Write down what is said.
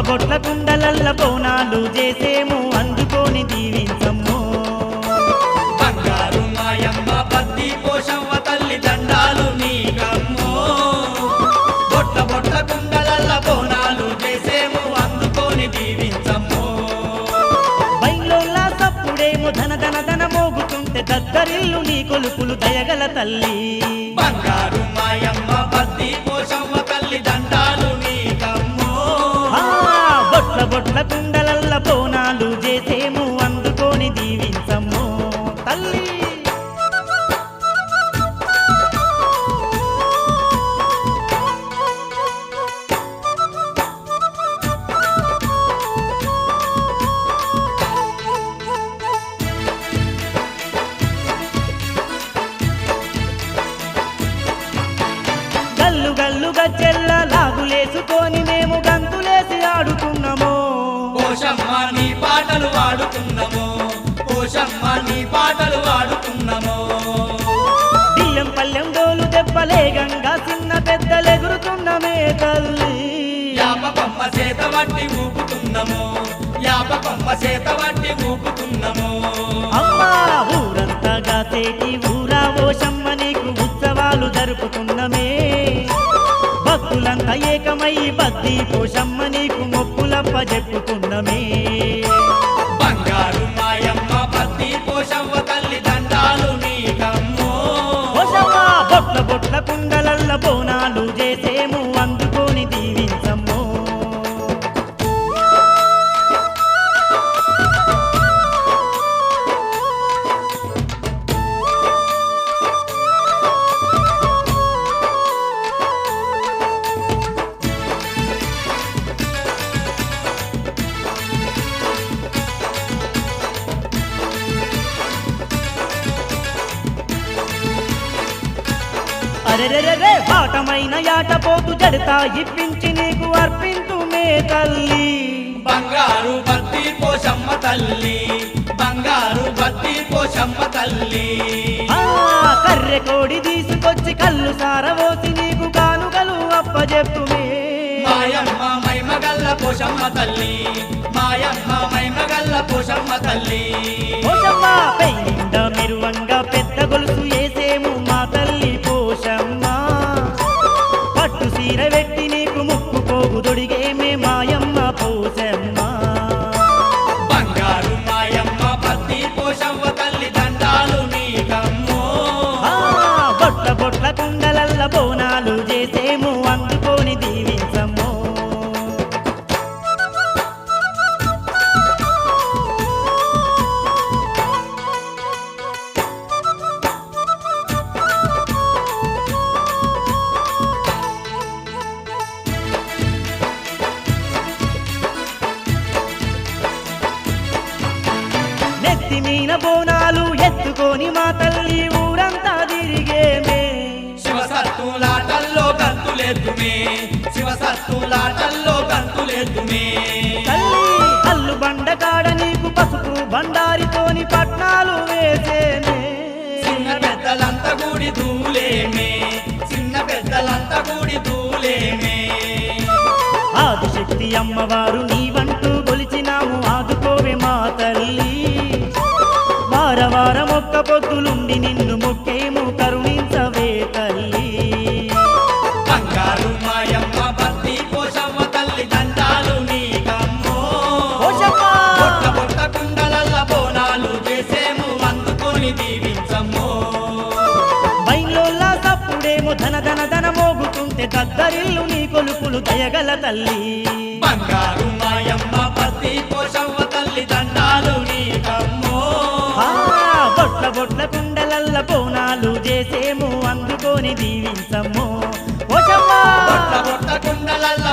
బొట్ల కుండలల్ల బోనాలు చేసేము అందుకొని దీవించమ్ము బంగారు మాయమ్మ పత్తి పోషమ్మ తల్లి దండాలు నీకమ్మో బొట్ల బొట్ల కుండలల్ల బోనాలు చేసేము అందుకొని దీవించమ్మో బైలోల్లా సప్పుడేమో ధన ధన ధన మోగుతుంటే దద్దరిల్లు నీ కొలుపులు దయగల తల్లి బంగారు మాయమ్మ పత్తి పోషమ్మ తల్లి దండాలు నీకమ్మో బొట్ల బొట్ల కుండలల్ల బోనాలు చేసేము అందుకొని దీవించమ్ము తల్లి గల్లు గల్లు గజ్జెల్ల లాగులేసుకొని మేము గంతులేసి ఆడుకున్నాము పోషమ్మ నీ పాటలు వాడుకున్నాము పోషమ్మ నీ పాటలు వాడుకున్నాము బియ్యం పల్లెం డోలు దెబ్బలేగంగా చిన్న పెద్దలెగురుతున్నమే తల్లి యాపకమ్మ చేత వట్టి ఊపుతున్నాము యాపకమ్మ చేత వట్టి ఊపుతున్నాము అమ్మా ఊరంతా గాసేటి ఊరా ఓషమ్మ నీకు ఉత్సవాలు జరుపుకున్నమే భక్తులంతా ఏకమై బద్ది పోషమ్మ నీకు మొక్కులప్ప చెప్పుకున్నమే బంగారు మాయమ్మ పత్తి పోషవ్వ తల్లి దండాలు నీకమ్మో పోషమ్మ బొట్ల బొట్ల కుండలల్ల బోనాలు చేసేము అందుకొని దీవించమ్ము అరెరెరెరే పాఠమైన యాటపోతు జడతా ఇప్పించి నీకు అర్పించు మే తల్లి బంగారు పత్తి పోషమ్మ తల్లి బంగారు పత్తి పోషమ్మ తల్లి కర్రె కోడి తీసుకొచ్చి కళ్ళు సారవోసి నీకు కానుకలు అప్పజెప్పుమే మాయమ్మ మైమగల్ల పోషమ్మ తల్లి మాయమ్మ మైమగల్ల పోషమ్మ తల్లి పోషమ్మ పెయిండ మెరువంగా పెద్ద గొలుసు వేసేము మా తల్లి పోషమ్మ పట్టు సీర పెట్టి నీకు ముక్కు పోగు దొడిగేమే మాయమ్మ పోషమ్మ బంగారు మాయమ్మ పత్తి పోషవ్వ తల్లి దండాలు నీకమ్మో బొట్ల బొట్ల కుండలల్ల బోనాలు చేసేము అందుకొని దీవించమ్ము నెత్తి మీన బోనాలు ఎత్తుకొని మా తల్లి ఊరంతా తిరిగేమే శివసత్తులాటల్లో గంతులేద్దుమే శివసత్తులాటల్లో గంతులేద్దుమే తల్లి అల్లు బండకాడ నీకు పసుపు బండారితోని పట్నాలు వేసేనే చిన్న పెద్దలంతా కూడి దూలేమే చిన్న పెద్దలంతా కూడి దూలేమే ఆదిశక్తి అమ్మవారు నీవంటూ కొలిచినాము ఆదుకోవే మా తల్లి వార వారం ఒక్క పొద్దులుండి నిన్ను మొక్కేము కరుణించవే తల్లి బంగారు మాయమ్మ పత్తి పోషవ్వ తల్లి దండాలు నీకమ్మో పోషమ్మ బొట్ట బొట్ట కుండలల్ల బోనాలు చేసేము అందుకొని దీవించమ్మో బైలోల్లా సప్పుడేమో ధన ధన ధన మోగుతుంటే దద్దరిల్లు నీ కొలుపులు దయగల తల్లి బంగారు మాయమ్మ పత్తి పోషవ్వ తల్లి దండాలు నీకమ్మో బొట్ల బొట్ల కుండలల్ల బోనాలు చేసేము అందుకొని దీవించమ్ము పోషమ్మ బొట్ట బొట్ట కుండలల్ల